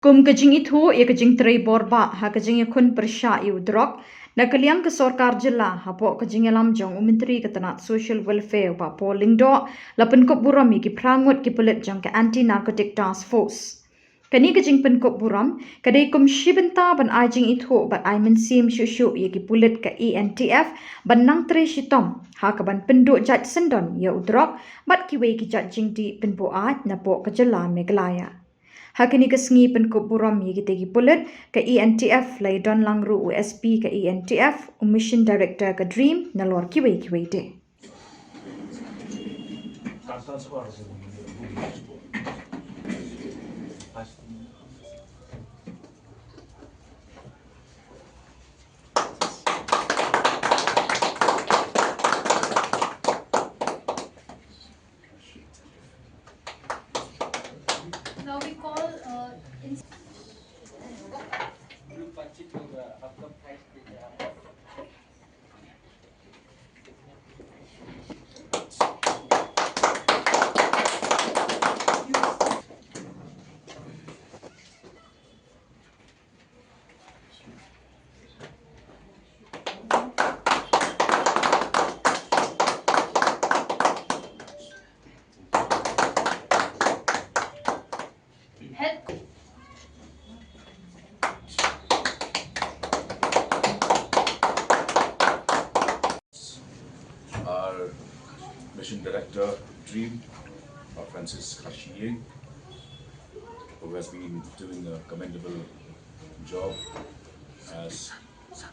Kum ka Jingithuh ia ka Jingtrei borba ha ka Iakhun persya iu Drok na kaliang ka Khuborjylla ha po ka Jingelam jong Menteri Ketenat Social Welfare pa po lingdo lapen kop buram ki prangut ki Pulit jong ka Anti Narcotic Task Force. Kani ka jing pen kop buram kadai kum shibenta ban ai Jingithuh ban ai mensim shushu ia ki Pulit ka ENTF ban nang tre shitom ha ka ban Pynduhjait sendon ia Drok bat ki wei ki jat jingdi Pynduhjait na po ka Jilla Meghalaya. Hakini kesengi penkop buram ye kita gi Pulit ke ENTF lai don langru USP ke ENTF Mission Director ke Dream na luar kiwei de. Now we call head. Our Mission Director, Dream, Francis Khashiying, who has been doing a commendable job as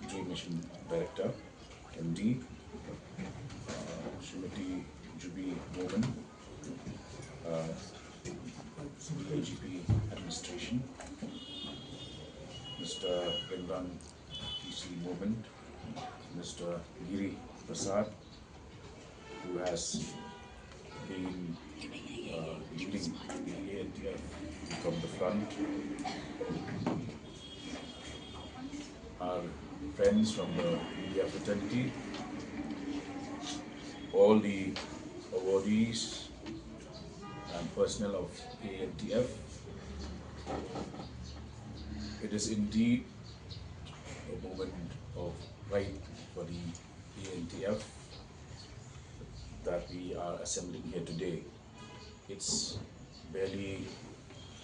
Dream Mission Director, MD, Srimati Jubi Mohan, AGP Administration, Mr. Imran PC Moment, Mr. Giri Prasad, who has been leading the ANTF from the front, our friends from the media fraternity, all the awardees and personnel of ANTF. It is indeed a moment of pride for the ANTF that we are assembling here today. It's barely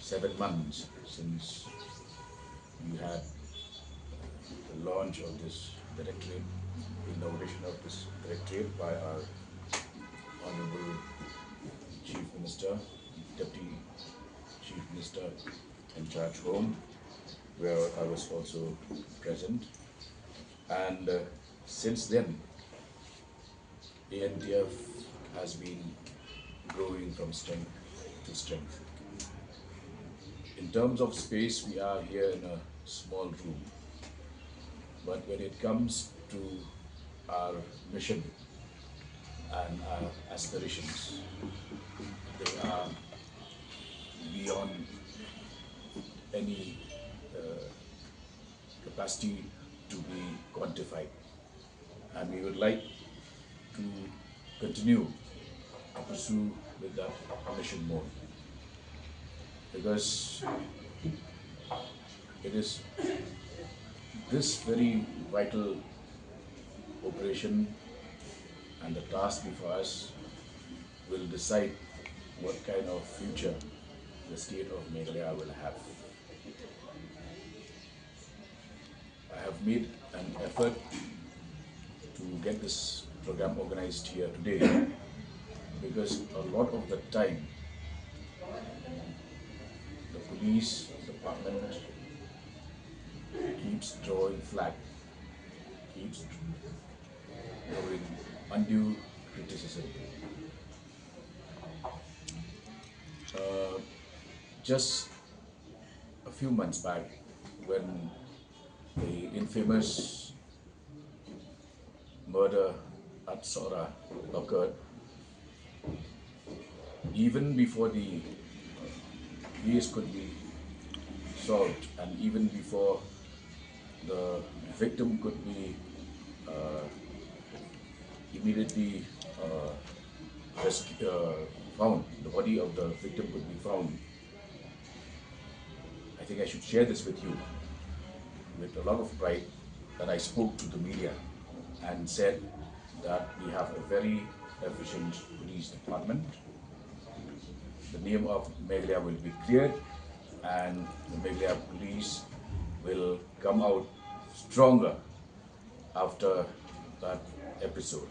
7 months since we had the launch of this directorate, the inauguration of this directorate by our Honorable Chief Minister, Deputy Chief Minister in charge home, where I was also present. And since then, ANTF has been growing from strength to strength. In terms of space, we are here in a small room. But when it comes to our mission and our aspirations, they are beyond any capacity to be quantified. And we would like to continue to pursue with that mission more, because it is this very vital operation and the task before us will decide what kind of future the state of Meghalaya will have. I have made an effort to get this program organized here today because a lot of the time the police department keeps drawing flag, keeps drawing undue criticism. Just a few months back, when the infamous murder at Sora occurred, even before the case could be solved and even before the victim could be immediately found, the body of the victim could be found, I I think I should share this with you with a lot of pride that I spoke to the media and said that we have a very efficient police department. The name of Meghalaya will be cleared and the Meghalaya police will come out stronger after that episode.